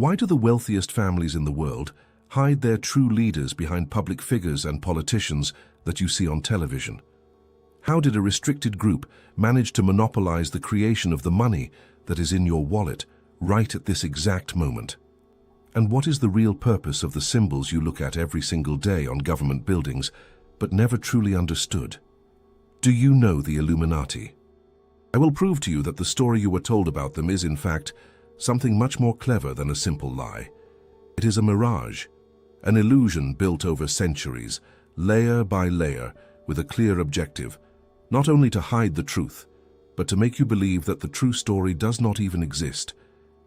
Why do the wealthiest families in the world hide their true leaders behind public figures and politicians that you see on television? How did a restricted group manage to monopolize the creation of the money that is in your wallet right at this exact moment? And what is the real purpose of the symbols you look at every single day on government buildings but never truly understood? Do you know the Illuminati? I will prove to you that the story you were told about them is, in fact, something much more clever than a simple lie. It is a mirage, an illusion built over centuries, layer by layer, with a clear objective, not only to hide the truth, but to make you believe that the true story does not even exist.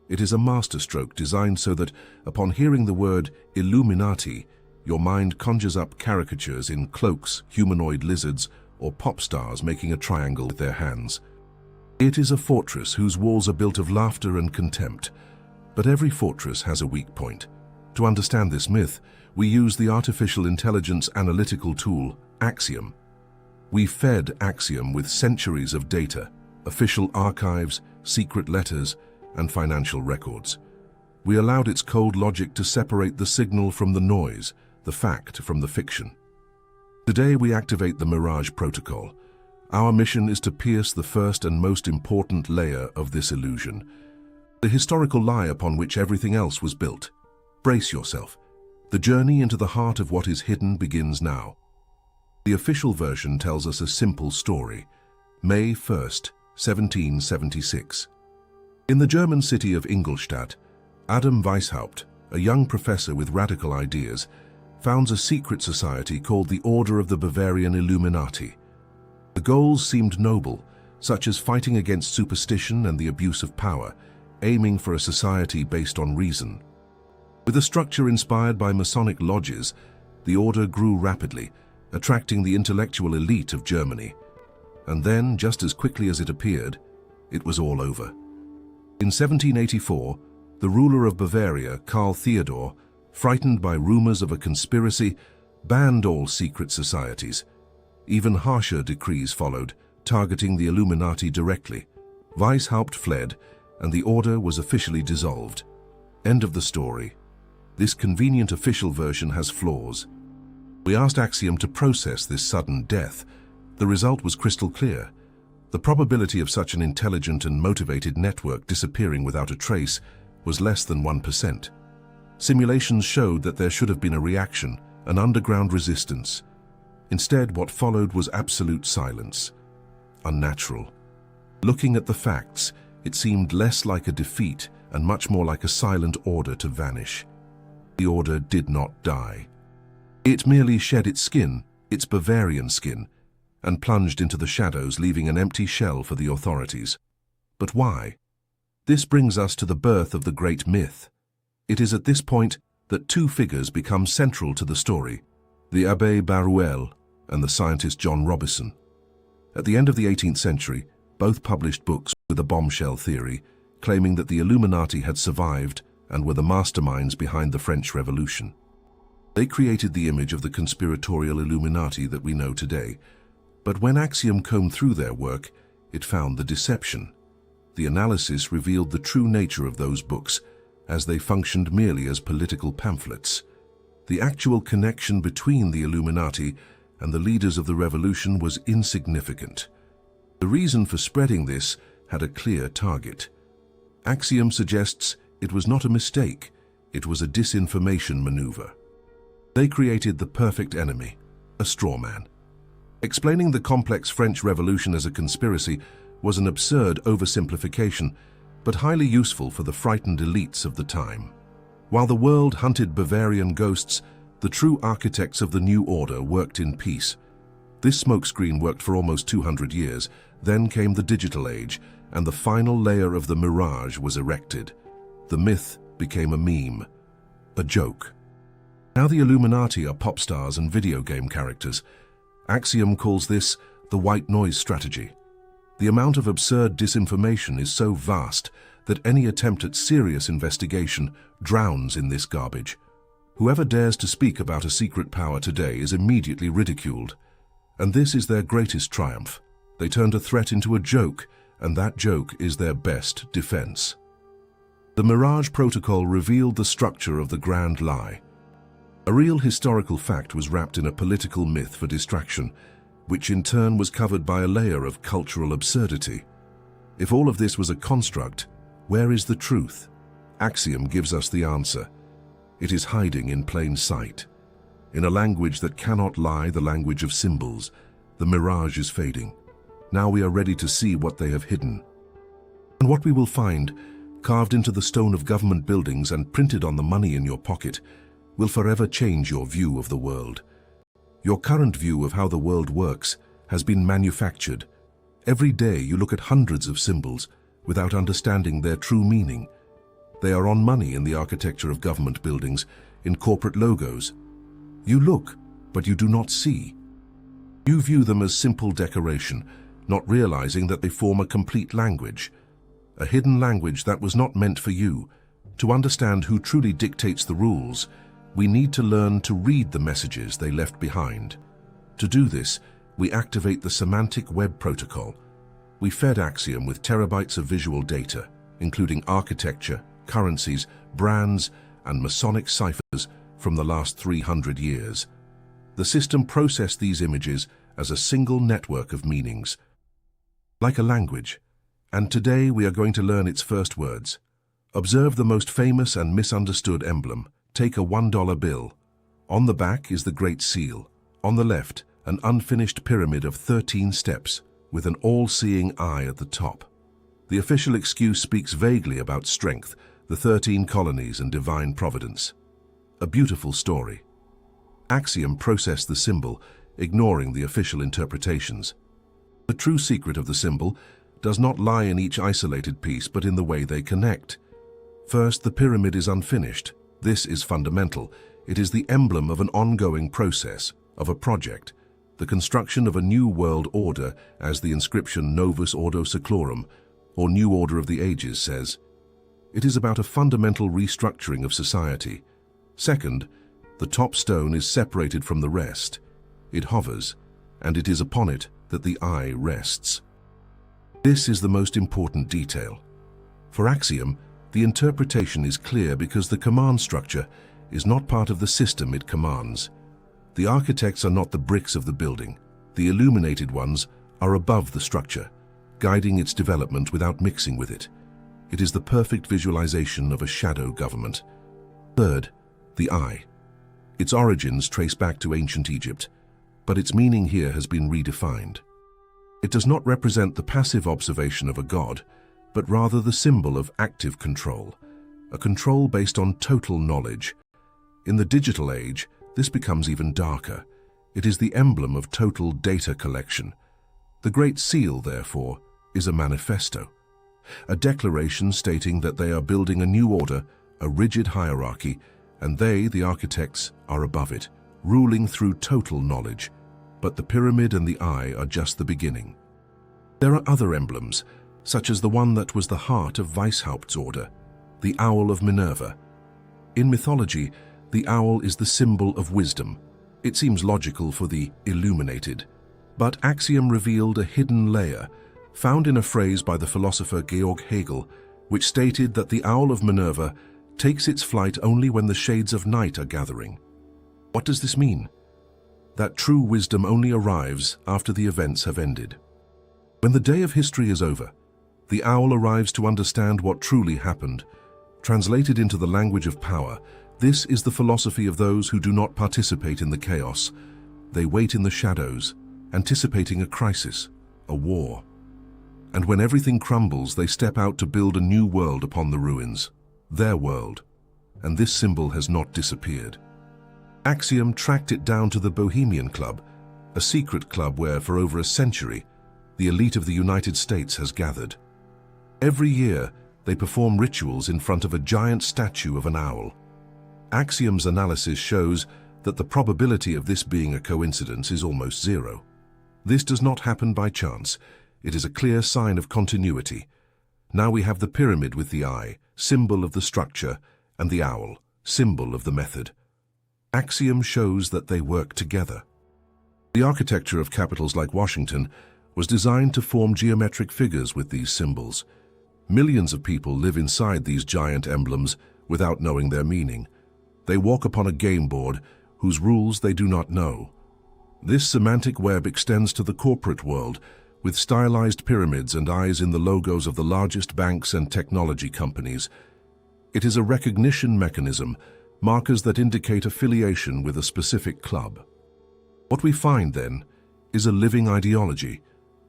It is a masterstroke designed so that, upon hearing the word Illuminati, your mind conjures up caricatures in cloaks, humanoid lizards, or pop stars making a triangle with their hands. It is a fortress whose walls are built of laughter and contempt. But every fortress has a weak point. To understand this myth, we use the artificial intelligence analytical tool, Axiom. We fed Axiom with centuries of data, official archives, secret letters, and financial records. We allowed its cold logic to separate the signal from the noise, the fact from the fiction. Today we activate the Mirage Protocol. Our mission is to pierce the first and most important layer of this illusion, the historical lie upon which everything else was built. Brace yourself. The journey into the heart of what is hidden begins now. The official version tells us a simple story. May 1st, 1776. In the German city of Ingolstadt, Adam Weishaupt, a young professor with radical ideas, founds a secret society called the Order of the Bavarian Illuminati. The goals seemed noble, such as fighting against superstition and the abuse of power, aiming for a society based on reason. With a structure inspired by Masonic lodges, the order grew rapidly, attracting the intellectual elite of Germany. And then, just as quickly as it appeared, it was all over. In 1784, the ruler of Bavaria, Karl Theodor, frightened by rumors of a conspiracy, banned all secret societies. Even harsher decrees followed, targeting the Illuminati directly. Weishaupt fled, and the order was officially dissolved. End of the story. This convenient official version has flaws. We asked Axiom to process this sudden death. The result was crystal clear. The probability of such an intelligent and motivated network disappearing without a trace was less than 1%. Simulations showed that there should have been a reaction, an underground resistance. Instead, what followed was absolute silence. Unnatural. Looking at the facts, it seemed less like a defeat and much more like a silent order to vanish. The order did not die. It merely shed its skin, its Bavarian skin, and plunged into the shadows, leaving an empty shell for the authorities. But why? This brings us to the birth of the great myth. It is at this point that two figures become central to the story, the Abbé Baruel and the scientist John Robison. At the end of the 18th century, both published books with a bombshell theory, claiming that the Illuminati had survived and were the masterminds behind the French Revolution. They created the image of the conspiratorial Illuminati that we know today. But when Axiom combed through their work, it found the deception. The analysis revealed the true nature of those books, as they functioned merely as political pamphlets. The actual connection between the Illuminati and the leaders of the revolution was insignificant. The reason for spreading this had a clear target. Axiom suggests it was not a mistake, it was a disinformation maneuver. They created the perfect enemy, a straw man. Explaining the complex French Revolution as a conspiracy was an absurd oversimplification, but highly useful for the frightened elites of the time. While the world hunted Bavarian ghosts, the true architects of the new order worked in peace. This smokescreen worked for almost 200 years. Then came the digital age, and the final layer of the mirage was erected. The myth became a meme, a joke. Now the Illuminati are pop stars and video game characters. Axiom calls this the white noise strategy. The amount of absurd disinformation is so vast that any attempt at serious investigation drowns in this garbage. Whoever dares to speak about a secret power today is immediately ridiculed. And this is their greatest triumph. They turned a threat into a joke, and that joke is their best defense. The Mirage Protocol revealed the structure of the grand lie. A real historical fact was wrapped in a political myth for distraction, which in turn was covered by a layer of cultural absurdity. If all of this was a construct, where is the truth? Axiom gives us the answer. It is hiding in plain sight. In a language that cannot lie, the language of symbols, the mirage is fading. Now we are ready to see what they have hidden. And what we will find, carved into the stone of government buildings and printed on the money in your pocket, will forever change your view of the world. Your current view of how the world works has been manufactured. Every day you look at hundreds of symbols without understanding their true meaning. They are on money in the architecture of government buildings, in corporate logos. You look, but you do not see. You view them as simple decoration, not realizing that they form a complete language. A hidden language that was not meant for you. To understand who truly dictates the rules, we need to learn to read the messages they left behind. To do this, we activate the Semantic Web Protocol. We fed Axiom with terabytes of visual data, including architecture, currencies, brands, and Masonic ciphers from the last 300 years. The system processed these images as a single network of meanings, like a language. And today we are going to learn its first words. Observe the most famous and misunderstood emblem. Take a $1 bill. On the back is the Great Seal. On the left, an unfinished pyramid of 13 steps, with an all-seeing eye at the top. The official excuse speaks vaguely about strength, the 13 colonies and divine providence. A beautiful story. Axiom processed the symbol, ignoring the official interpretations. The true secret of the symbol does not lie in each isolated piece, but in the way they connect. First, the pyramid is unfinished. This is fundamental. It is the emblem of an ongoing process, of a project, the construction of a new world order, as the inscription Novus Ordo Seclorum, or New Order of the Ages, says. It is about a fundamental restructuring of society. Second, the top stone is separated from the rest. It hovers, and it is upon it that the eye rests. This is the most important detail. For Axiom, the interpretation is clear because the command structure is not part of the system it commands. The architects are not the bricks of the building. The illuminated ones are above the structure, guiding its development without mixing with it. It is the perfect visualization of a shadow government. Third, the eye. Its origins trace back to ancient Egypt, but its meaning here has been redefined. It does not represent the passive observation of a god, but rather the symbol of active control, a control based on total knowledge. In the digital age, this becomes even darker. It is the emblem of total data collection. The Great Seal, therefore, is a manifesto, a declaration stating that they are building a new order, a rigid hierarchy, and they, the architects, are above it, ruling through total knowledge. But the pyramid and the eye are just the beginning. There are other emblems, such as the one that was the heart of Weishaupt's order, the Owl of Minerva. In mythology, the owl is the symbol of wisdom. It seems logical for the illuminated. But Axiom revealed a hidden layer, found in a phrase by the philosopher Georg Hegel, which stated that the Owl of Minerva takes its flight only when the shades of night are gathering. What does this mean? That true wisdom only arrives after the events have ended. When the day of history is over, the owl arrives to understand what truly happened. Translated into the language of power, this is the philosophy of those who do not participate in the chaos. They wait in the shadows, anticipating a crisis, a war. And when everything crumbles, they step out to build a new world upon the ruins, their world. And this symbol has not disappeared. Axiom tracked it down to the Bohemian Club, a secret club where, for over a century, the elite of the United States has gathered. Every year, they perform rituals in front of a giant statue of an owl. Axiom's analysis shows that the probability of this being a coincidence is almost zero. This does not happen by chance. It is a clear sign of continuity. Now we have the pyramid with the eye, symbol of the structure, and the owl, symbol of the method. Axiom shows that they work together. The architecture of capitals like Washington was designed to form geometric figures with these symbols. Millions of people live inside these giant emblems without knowing their meaning. They walk upon a game board whose rules they do not know. This semantic web extends to the corporate world, with stylized pyramids and eyes in the logos of the largest banks and technology companies. It is a recognition mechanism, markers that indicate affiliation with a specific club. What we find, then, is a living ideology,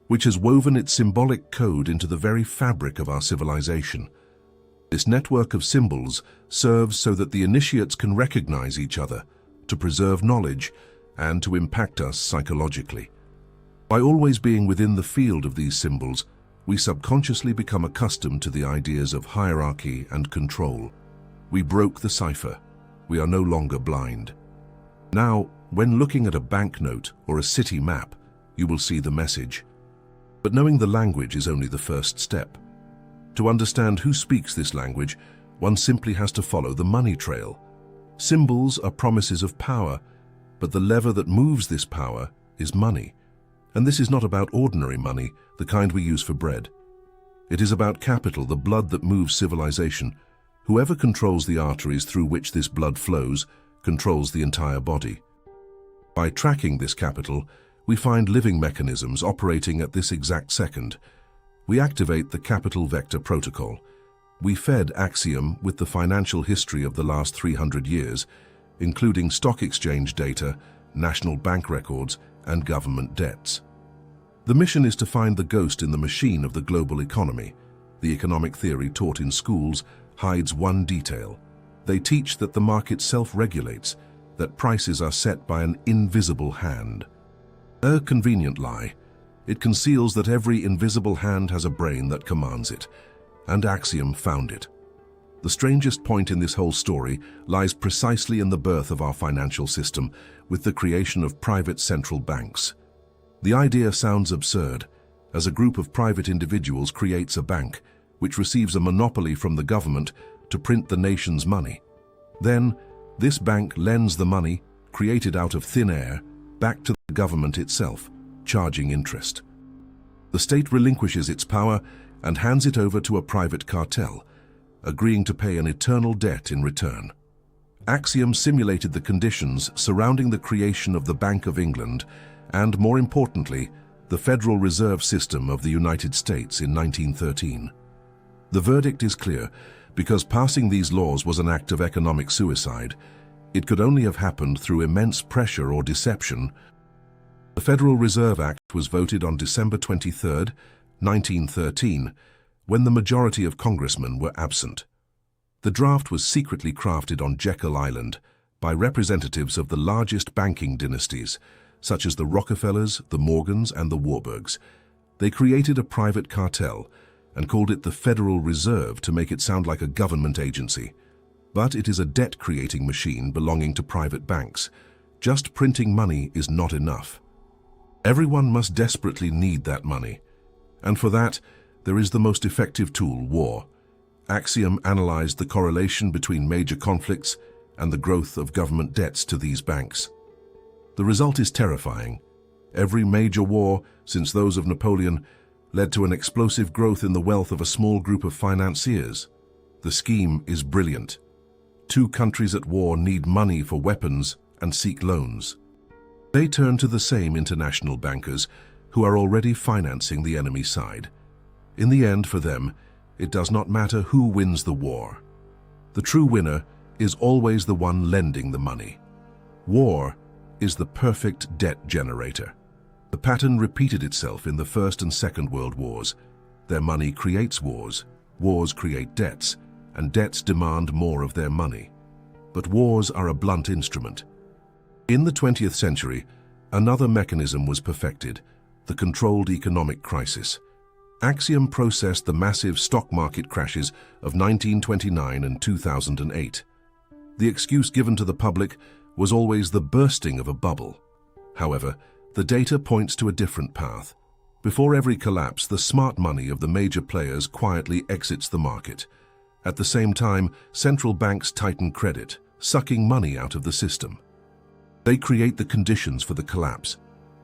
which has woven its symbolic code into the very fabric of our civilization. This network of symbols serves so that the initiates can recognize each other, to preserve knowledge, and to impact us psychologically. By always being within the field of these symbols, we subconsciously become accustomed to the ideas of hierarchy and control. We broke the cipher. We are no longer blind. Now, when looking at a banknote or a city map, you will see the message. But knowing the language is only the first step. To understand who speaks this language, one simply has to follow the money trail. Symbols are promises of power, but the lever that moves this power is money. And this is not about ordinary money, the kind we use for bread. It is about capital, the blood that moves civilization. Whoever controls the arteries through which this blood flows controls the entire body. By tracking this capital, we find living mechanisms operating at this exact second. We activate the capital vector protocol. We fed Axiom with the financial history of the last 300 years, including stock exchange data, national bank records, and government debts. The mission is to find the ghost in the machine of the global economy. The economic theory taught in schools hides one detail. They teach that the market self-regulates, that prices are set by an invisible hand. A convenient lie. It conceals that every invisible hand has a brain that commands it, and Axiom found it. The strangest point in this whole story lies precisely in the birth of our financial system, with the creation of private central banks. The idea sounds absurd, as a group of private individuals creates a bank, which receives a monopoly from the government to print the nation's money. Then, this bank lends the money, created out of thin air, back to the government itself, charging interest. The state relinquishes its power and hands it over to a private cartel, agreeing to pay an eternal debt in return. Axiom simulated the conditions surrounding the creation of the Bank of England and, more importantly, the Federal Reserve System of the United States in 1913. The verdict is clear, because passing these laws was an act of economic suicide. It could only have happened through immense pressure or deception. The Federal Reserve Act was voted on December 23, 1913, when the majority of congressmen were absent. The draft was secretly crafted on Jekyll Island by representatives of the largest banking dynasties, such as the Rockefellers, the Morgans, and the Warburgs. They created a private cartel and called it the Federal Reserve to make it sound like a government agency. But it is a debt-creating machine belonging to private banks. Just printing money is not enough. Everyone must desperately need that money. And for that, there is the most effective tool, war. Axiom analyzed the correlation between major conflicts and the growth of government debts to these banks. The result is terrifying. Every major war, since those of Napoleon, led to an explosive growth in the wealth of a small group of financiers. The scheme is brilliant. Two countries at war need money for weapons and seek loans. They turn to the same international bankers who are already financing the enemy side. In the end, for them, it does not matter who wins the war. The true winner is always the one lending the money. War is the perfect debt generator. The pattern repeated itself in the First and Second World Wars. Their money creates wars, wars create debts, and debts demand more of their money. But wars are a blunt instrument. In the 20th century, another mechanism was perfected, the controlled economic crisis. Axiom processed the massive stock market crashes of 1929 and 2008. The excuse given to the public was always the bursting of a bubble. However, the data points to a different path. Before every collapse, the smart money of the major players quietly exits the market. At the same time, central banks tighten credit, sucking money out of the system. They create the conditions for the collapse.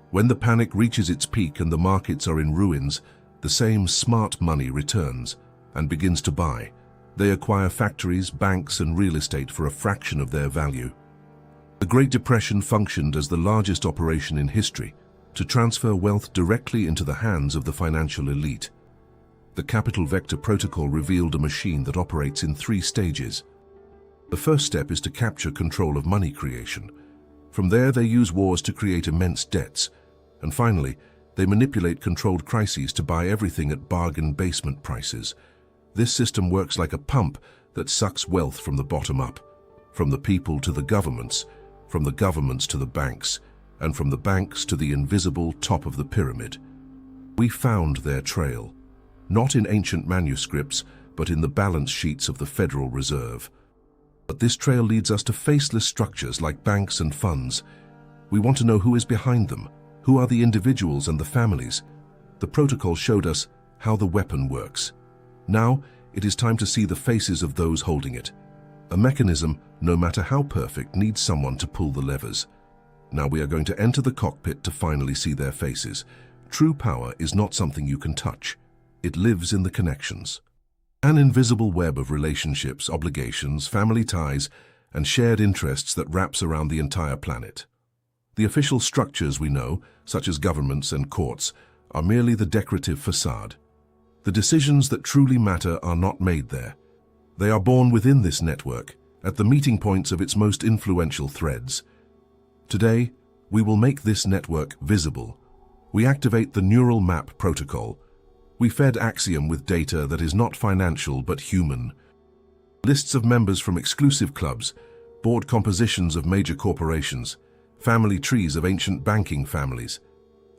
When the panic reaches its peak and the markets are in ruins, the same smart money returns. and begins to buy. They acquire factories, banks, and real estate for a fraction of their value. The Great Depression functioned as the largest operation in history to transfer wealth directly into the hands of the financial elite. The Capital Vector Protocol revealed a machine that operates in 3 stages. The first step is to capture control of money creation. From there, they use wars to create immense debts. And finally, they manipulate controlled crises to buy everything at bargain basement prices. This system works like a pump that sucks wealth from the bottom up, from the people to the governments, from the governments to the banks, and from the banks to the invisible top of the pyramid. We found their trail, not in ancient manuscripts, but in the balance sheets of the Federal Reserve. But this trail leads us to faceless structures like banks and funds. We want to know who is behind them. Who are the individuals and the families? The protocol showed us how the weapon works. Now, it is time to see the faces of those holding it. A mechanism, no matter how perfect, needs someone to pull the levers. Now we are going to enter the cockpit to finally see their faces. True power is not something you can touch. It lives in the connections. An invisible web of relationships, obligations, family ties, and shared interests that wraps around the entire planet. The official structures we know, such as governments and courts, are merely the decorative facade. The decisions that truly matter are not made there. They are born within this network, at the meeting points of its most influential threads. Today, we will make this network visible. We activate the neural map protocol. We fed Axiom with data that is not financial but human. Lists of members from exclusive clubs, board compositions of major corporations, family trees of ancient banking families.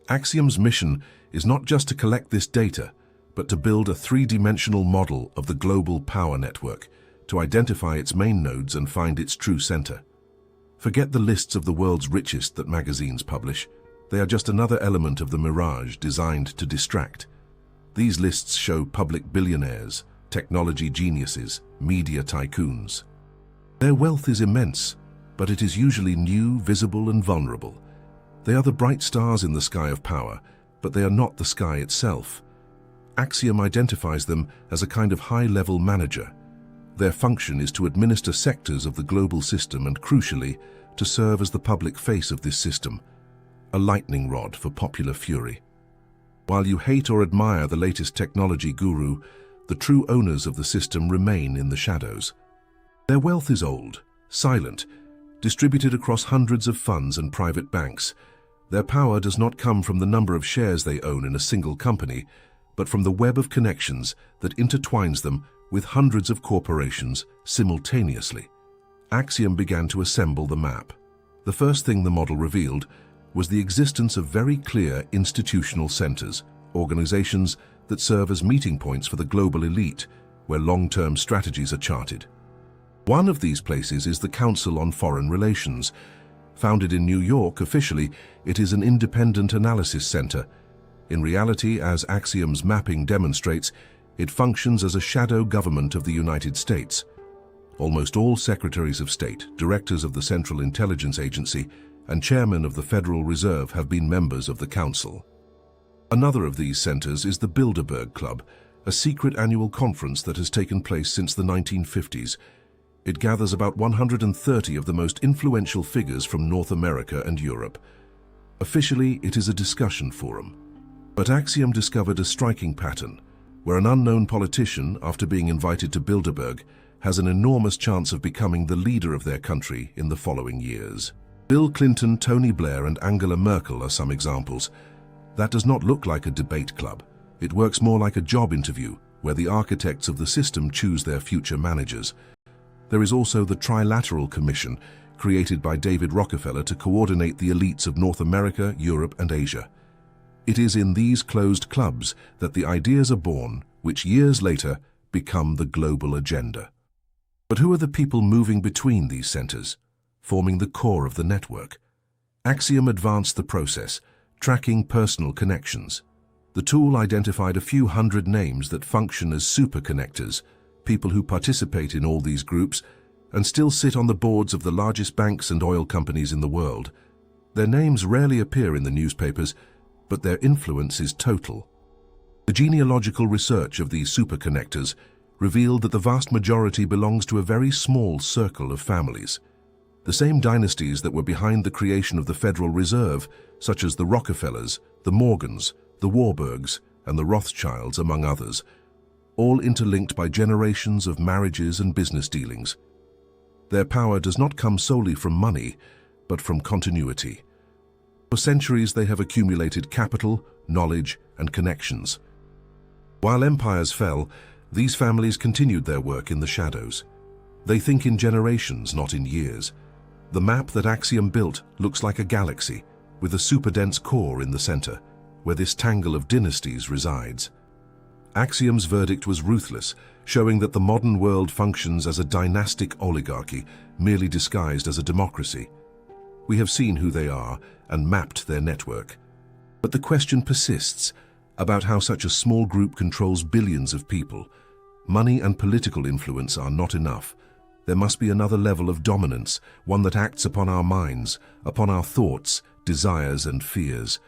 Axiom's mission is not just to collect this data, but to build a 3-dimensional model of the global power network, to identify its main nodes and find its true center. Forget the lists of the world's richest that magazines publish. They are just another element of the mirage designed to distract. These lists show public billionaires, technology geniuses, media tycoons. Their wealth is immense, but it is usually new, visible, and vulnerable. They are the bright stars in the sky of power, but they are not the sky itself. Axiom identifies them as a kind of high-level manager. Their function is to administer sectors of the global system and, crucially, to serve as the public face of this system, a lightning rod for popular fury. While you hate or admire the latest technology guru, the true owners of the system remain in the shadows. Their wealth is old, silent, distributed across hundreds of funds and private banks. Their power does not come from the number of shares they own in a single company, but from the web of connections that intertwines them with hundreds of corporations simultaneously. Axiom began to assemble the map. The first thing the model revealed was the existence of very clear institutional centers, organizations that serve as meeting points for the global elite, where long-term strategies are charted. One of these places is the Council on Foreign Relations. Founded in New York, officially, it is an independent analysis center. In reality, as Axiom's mapping demonstrates, it functions as a shadow government of the United States. Almost all secretaries of state, directors of the Central Intelligence Agency, and chairmen of the Federal Reserve have been members of the council. Another of these centers is the Bilderberg Club, a secret annual conference that has taken place since the 1950s. It gathers about 130 of the most influential figures from North America and Europe. Officially, it is a discussion forum. But Axiom discovered a striking pattern, where an unknown politician, after being invited to Bilderberg, has an enormous chance of becoming the leader of their country in the following years. Bill Clinton, Tony Blair, and Angela Merkel are some examples. That does not look like a debate club. It works more like a job interview, where the architects of the system choose their future managers. There is also the Trilateral Commission, created by David Rockefeller to coordinate the elites of North America, Europe, and Asia. It is in these closed clubs that the ideas are born, which years later become the global agenda. But who are the people moving between these centers, forming the core of the network? Axiom advanced the process, tracking personal connections. The tool identified a few hundred names that function as superconnectors, people who participate in all these groups and still sit on the boards of the largest banks and oil companies in the world. Their names rarely appear in the newspapers, but their influence is total. The genealogical research of these superconnectors revealed that the vast majority belongs to a very small circle of families. The same dynasties that were behind the creation of the Federal Reserve, such as the Rockefellers, the Morgans, the Warburgs, and the Rothschilds, among others, all interlinked by generations of marriages and business dealings. Their power does not come solely from money, but from continuity. For centuries they have accumulated capital, knowledge, and connections. While empires fell, these families continued their work in the shadows. They think in generations, not in years. The map that Axiom built looks like a galaxy, with a super-dense core in the center, where this tangle of dynasties resides. Axiom's verdict was ruthless, showing that the modern world functions as a dynastic oligarchy, merely disguised as a democracy. We have seen who they are and mapped their network. But the question persists about how such a small group controls billions of people. Money and political influence are not enough. There must be another level of dominance, one that acts upon our minds, upon our thoughts, desires, and fears.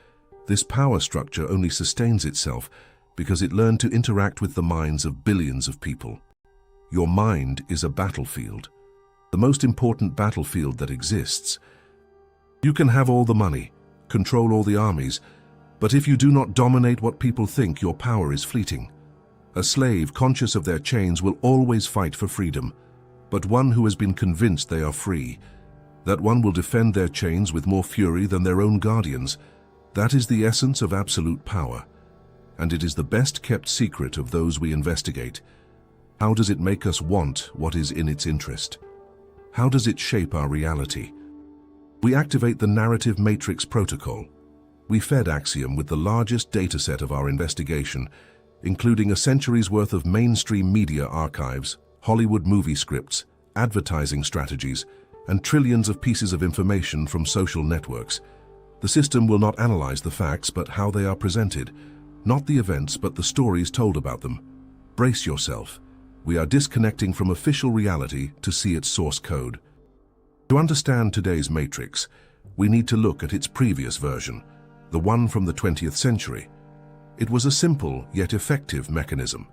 This power structure only sustains itself because it learned to interact with the minds of billions of people. Your mind is a battlefield, the most important battlefield that exists. You can have all the money, control all the armies, but if you do not dominate what people think, your power is fleeting. A slave conscious of their chains will always fight for freedom, but one who has been convinced they are free, that one will defend their chains with more fury than their own guardians. That is the essence of absolute power, and it is the best-kept secret of those we investigate. How does it make us want what is in its interest? How does it shape our reality? We activate the narrative matrix protocol. We fed Axiom with the largest dataset of our investigation, including a century's worth of mainstream media archives, Hollywood movie scripts, advertising strategies, and trillions of pieces of information from social networks. The system will not analyze the facts, but how they are presented. Not the events, but the stories told about them. Brace yourself. We are disconnecting from official reality to see its source code. To understand today's matrix, we need to look at its previous version, the one from the 20th century. It was a simple yet effective mechanism.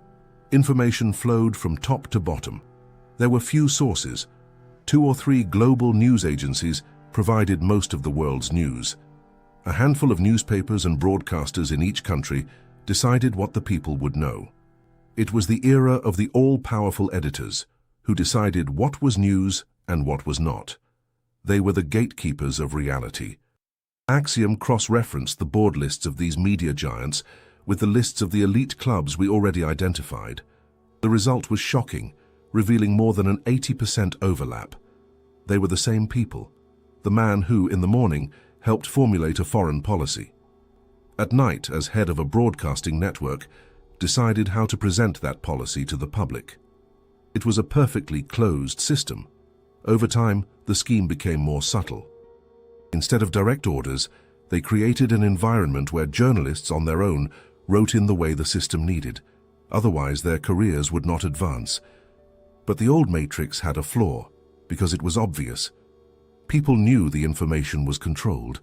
Information flowed from top to bottom. There were few sources. 2 or 3 global news agencies provided most of the world's news. A handful of newspapers and broadcasters in each country decided what the people would know. It was the era of the all-powerful editors, who decided what was news and what was not. They were the gatekeepers of reality. Axiom cross-referenced the board lists of these media giants with the lists of the elite clubs we already identified. The result was shocking, revealing more than an 80% overlap. They were the same people, the man who, in the morning, helped formulate a foreign policy. At night, as head of a broadcasting network, decided how to present that policy to the public. It was a perfectly closed system. Over time, the scheme became more subtle. Instead of direct orders, they created an environment where journalists on their own wrote in the way the system needed. Otherwise, their careers would not advance. But the old matrix had a flaw, because it was obvious. People knew the information was controlled.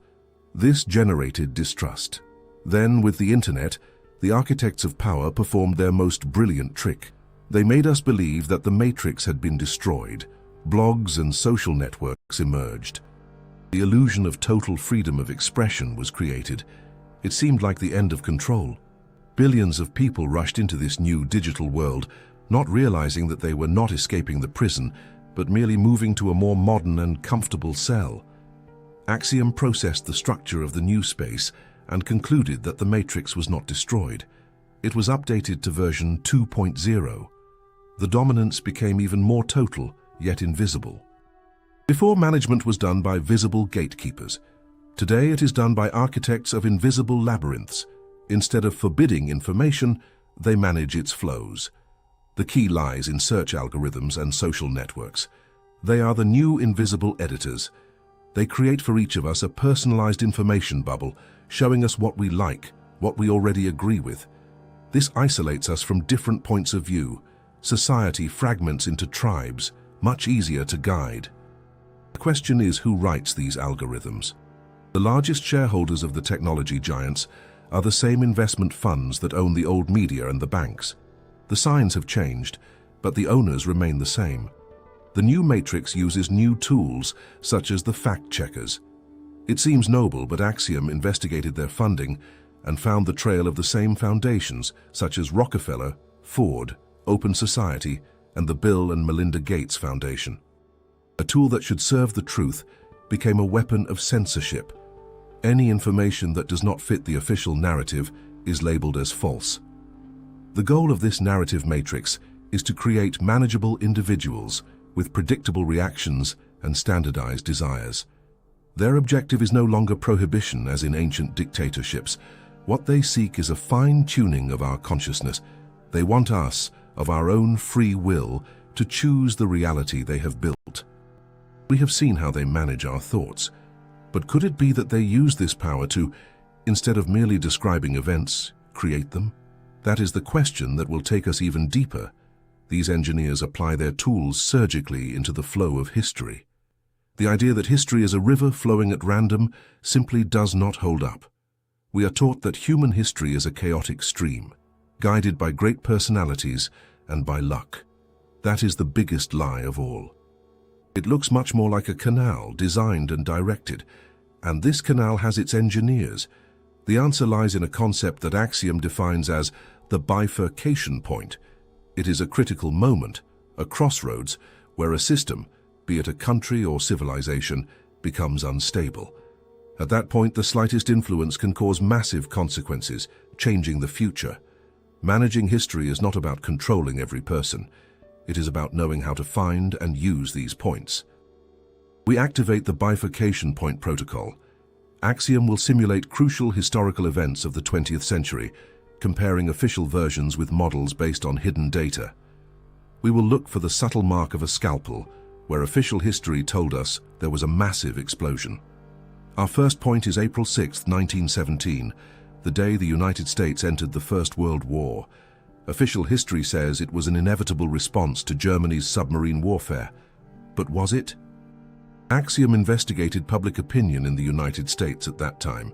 This generated distrust. Then, with the internet, the architects of power performed their most brilliant trick. They made us believe that the matrix had been destroyed. Blogs and social networks emerged. The illusion of total freedom of expression was created. It seemed like the end of control. Billions of people rushed into this new digital world, not realizing that they were not escaping the prison, but merely moving to a more modern and comfortable cell. Axiom processed the structure of the new space and concluded that the matrix was not destroyed. It was updated to version 2.0. The dominance became even more total, yet invisible. Before, management was done by visible gatekeepers. Today it is done by architects of invisible labyrinths. Instead of forbidding information, they manage its flows. The key lies in search algorithms and social networks. They are the new invisible editors. They create for each of us a personalized information bubble, showing us what we like, what we already agree with. This isolates us from different points of view. Society fragments into tribes, much easier to guide. The question is, who writes these algorithms? The largest shareholders of the technology giants are the same investment funds that own the old media and the banks. The signs have changed, but the owners remain the same. The new matrix uses new tools, such as the fact-checkers. It seems noble, but Axiom investigated their funding and found the trail of the same foundations, such as Rockefeller, Ford, Open Society, and the Bill and Melinda Gates Foundation. A tool that should serve the truth became a weapon of censorship. Any information that does not fit the official narrative is labeled as false. The goal of this narrative matrix is to create manageable individuals with predictable reactions and standardized desires. Their objective is no longer prohibition as in ancient dictatorships. What they seek is a fine-tuning of our consciousness. They want us, of our own free will, to choose the reality they have built. We have seen how they manage our thoughts, but could it be that they use this power to, instead of merely describing events, create them? That is the question that will take us even deeper. These engineers apply their tools surgically into the flow of history. The idea that history is a river flowing at random simply does not hold up. We are taught that human history is a chaotic stream, guided by great personalities and by luck. That is the biggest lie of all. It looks much more like a canal, designed and directed, and this canal has its engineers. The answer lies in a concept that Axiom defines as the bifurcation point. It is a critical moment, a crossroads, where a system, be it a country or civilization, becomes unstable. At that point, the slightest influence can cause massive consequences, changing the future. Managing history is not about controlling every person. It is about knowing how to find and use these points. We activate the bifurcation point protocol. Axiom will simulate crucial historical events of the 20th century, comparing official versions with models based on hidden data. We will look for the subtle mark of a scalpel, where official history told us there was a massive explosion. Our first point is April 6, 1917, the day the United States entered the First World War. Official history says it was an inevitable response to Germany's submarine warfare. But was it? Axiom investigated public opinion in the United States at that time.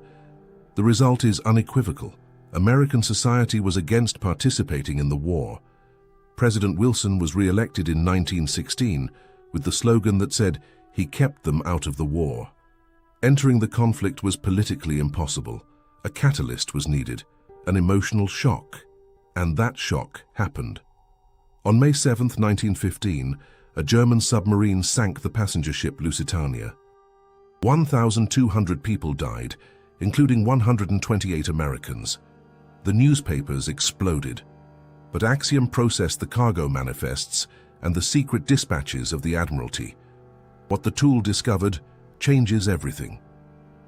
The result is unequivocal. American society was against participating in the war. President Wilson was re-elected in 1916 with the slogan that said he kept them out of the war. Entering the conflict was politically impossible. A catalyst was needed, an emotional shock. And that shock happened. On May 7, 1915, a German submarine sank the passenger ship Lusitania. 1,200 people died, including 128 Americans. The newspapers exploded, but Axiom processed the cargo manifests and the secret dispatches of the Admiralty. What the tool discovered changes everything.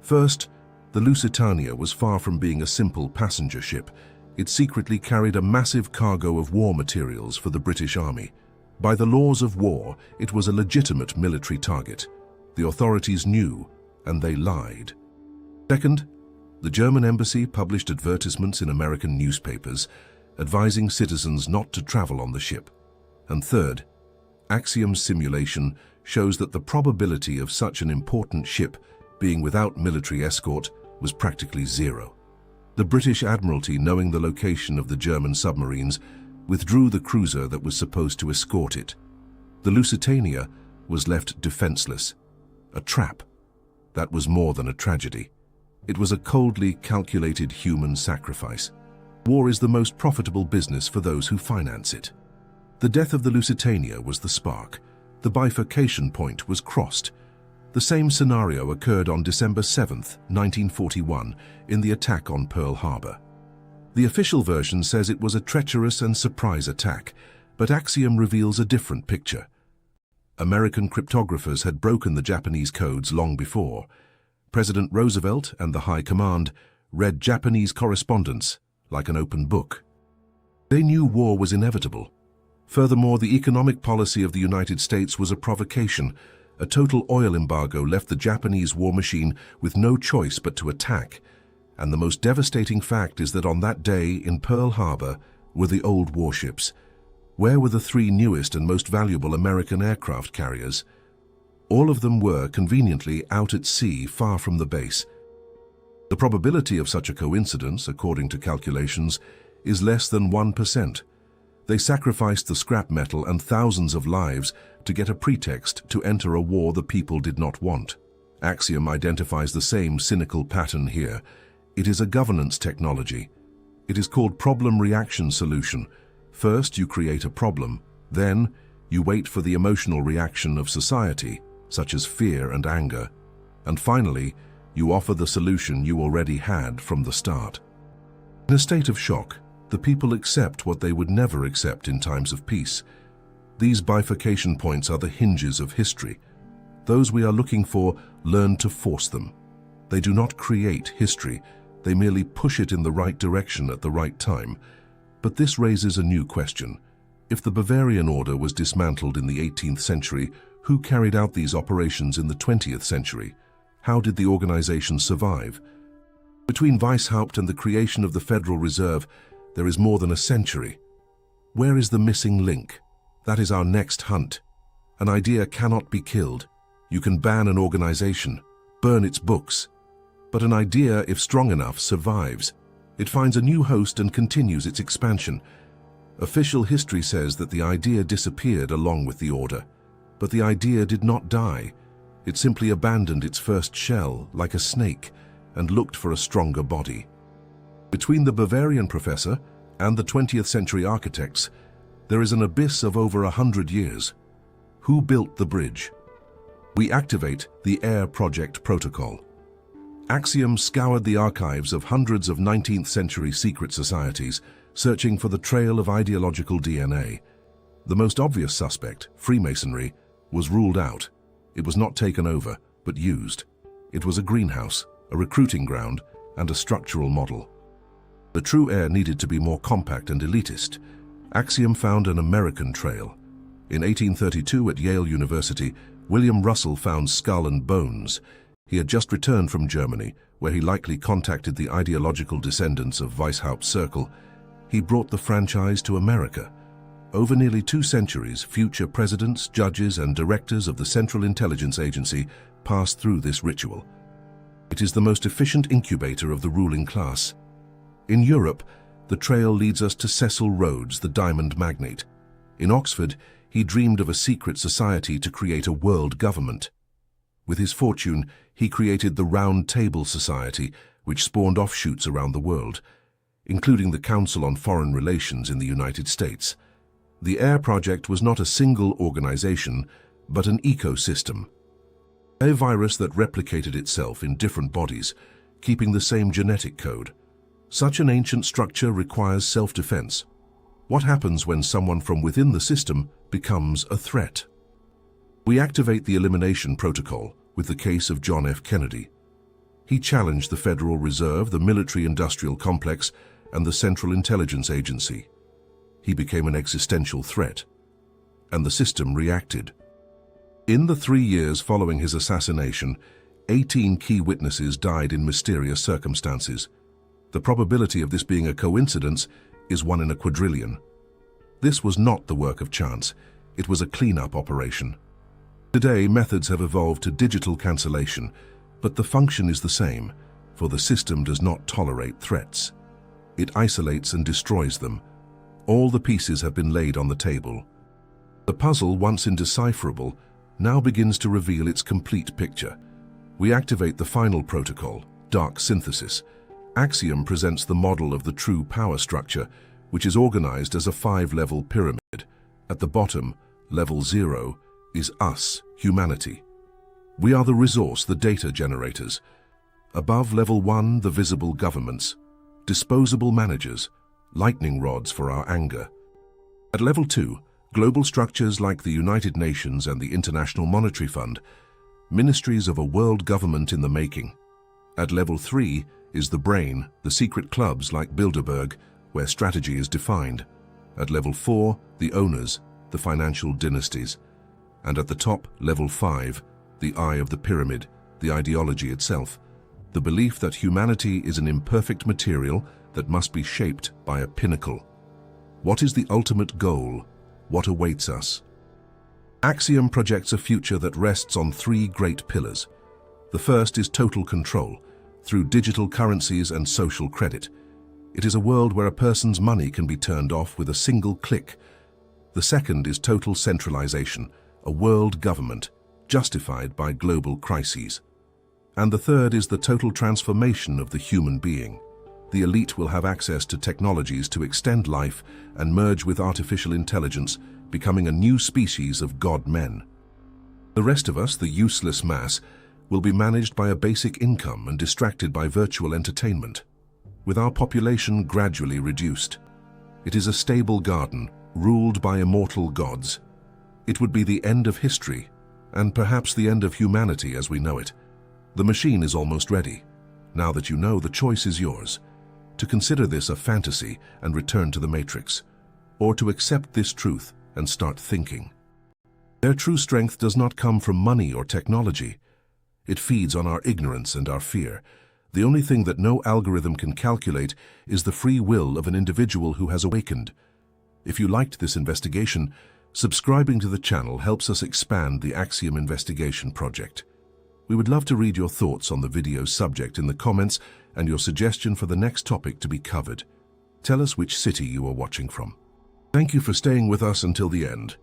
First, the Lusitania was far from being a simple passenger ship. It secretly carried a massive cargo of war materials for the British Army. By the laws of war, it was a legitimate military target. The authorities knew, and they lied. Second, the German embassy published advertisements in American newspapers, advising citizens not to travel on the ship. And third, Axiom's simulation shows that the probability of such an important ship being without military escort was practically zero. The British Admiralty, knowing the location of the German submarines, withdrew the cruiser that was supposed to escort it. The Lusitania was left defenseless, a trap. That was more than a tragedy. It was a coldly calculated human sacrifice. War is the most profitable business for those who finance it. The death of the Lusitania was the spark. The bifurcation point was crossed. The same scenario occurred on December 7, 1941, in the attack on Pearl Harbor. The official version says it was a treacherous and surprise attack, but Axiom reveals a different picture. American cryptographers had broken the Japanese codes long before. President Roosevelt and the High Command read Japanese correspondence like an open book. They knew war was inevitable. Furthermore, the economic policy of the United States was a provocation. A total oil embargo left the Japanese war machine with no choice but to attack. And the most devastating fact is that on that day in Pearl Harbor were the old warships. Where were the three newest and most valuable American aircraft carriers? All of them were, conveniently, out at sea, far from the base. The probability of such a coincidence, according to calculations, is less than 1%. They sacrificed the scrap metal and thousands of lives to get a pretext to enter a war the people did not want. Axiom identifies the same cynical pattern here. It is a governance technology. It is called problem-reaction solution. First, you create a problem. Then, you wait for the emotional reaction of society, such as fear and anger. And finally, you offer the solution you already had from the start. In a state of shock, the people accept what they would never accept in times of peace. These bifurcation points are the hinges of history. Those we are looking for learn to force them. They do not create history, they merely push it in the right direction at the right time. But this raises a new question. If the Bavarian Order was dismantled in the 18th century, who carried out these operations in the 20th century? How did the organization survive? Between Weishaupt and the creation of the Federal Reserve, there is more than a century. Where is the missing link? That is our next hunt. An idea cannot be killed. You can ban an organization, burn its books. But an idea, if strong enough, survives. It finds a new host and continues its expansion. Official history says that the idea disappeared along with the order. But the idea did not die. It simply abandoned its first shell, like a snake, and looked for a stronger body. Between the Bavarian professor and the 20th century architects, there is an abyss of over 100 years. Who built the bridge? We activate the AIR Project protocol. Axiom scoured the archives of hundreds of 19th century secret societies, searching for the trail of ideological DNA. The most obvious suspect, Freemasonry, was ruled out. It was not taken over, but used. It was a greenhouse, a recruiting ground, and a structural model. The true heir needed to be more compact and elitist. Axiom found an American trail. In 1832 at Yale University, William Russell found Skull and Bones. He had just returned from Germany, where he likely contacted the ideological descendants of Weishaupt's circle. He brought the franchise to America. Over nearly 2 centuries, future presidents, judges, and directors of the Central Intelligence Agency passed through this ritual. It is the most efficient incubator of the ruling class. In Europe, the trail leads us to Cecil Rhodes, the diamond magnate. In Oxford, he dreamed of a secret society to create a world government. With his fortune, he created the Round Table Society, which spawned offshoots around the world, including the Council on Foreign Relations in the United States. The AIR Project was not a single organization, but an ecosystem. A virus that replicated itself in different bodies, keeping the same genetic code. Such an ancient structure requires self-defense. What happens when someone from within the system becomes a threat? We activate the elimination protocol with the case of John F. Kennedy. He challenged the Federal Reserve, the military-industrial complex, and the Central Intelligence Agency. He became an existential threat, and the system reacted. In the 3 years following his assassination, 18 key witnesses died in mysterious circumstances. The probability of this being a coincidence is 1 in a quadrillion. This was not the work of chance. It was a cleanup operation. Today, methods have evolved to digital cancellation, but the function is the same, for the system does not tolerate threats. It isolates and destroys them. All the pieces have been laid on the table. The puzzle, once indecipherable, now begins to reveal its complete picture. We activate the final protocol, dark synthesis. Axiom presents the model of the true power structure, which is organized as a 5-level pyramid. At the bottom, level 0, is us, humanity. We are the resource, the data generators. Above level 1, the visible governments, disposable managers, lightning rods for our anger. At level 2, global structures like the United Nations and the International Monetary Fund, ministries of a world government in the making. At level 3 is the brain, the secret clubs like Bilderberg, where strategy is defined. At level 4, the owners, the financial dynasties. And at the top, level 5, the eye of the pyramid, the ideology itself, the belief that humanity is an imperfect material that must be shaped by a pinnacle. What is the ultimate goal? What awaits us? Axiom projects a future that rests on 3 great pillars. The first is total control. through digital currencies and social credit. It is a world where a person's money can be turned off with a single click. The second is total centralization, a world government, justified by global crises. And the third is the total transformation of the human being. The elite will have access to technologies to extend life and merge with artificial intelligence, becoming a new species of god-men. The rest of us, the useless mass, will be managed by a basic income and distracted by virtual entertainment. With our population gradually reduced, it is a stable garden, ruled by immortal gods. It would be the end of history, and perhaps the end of humanity as we know it. The machine is almost ready. Now that you know, the choice is yours. To consider this a fantasy and return to the Matrix, or to accept this truth and start thinking. Their true strength does not come from money or technology. It feeds on our ignorance and our fear. The only thing that no algorithm can calculate is the free will of an individual who has awakened. If you liked this investigation, subscribing to the channel helps us expand the Axiom Investigation Project. We would love to read your thoughts on the video's subject in the comments and your suggestion for the next topic to be covered. Tell us which city you are watching from. Thank you for staying with us until the end.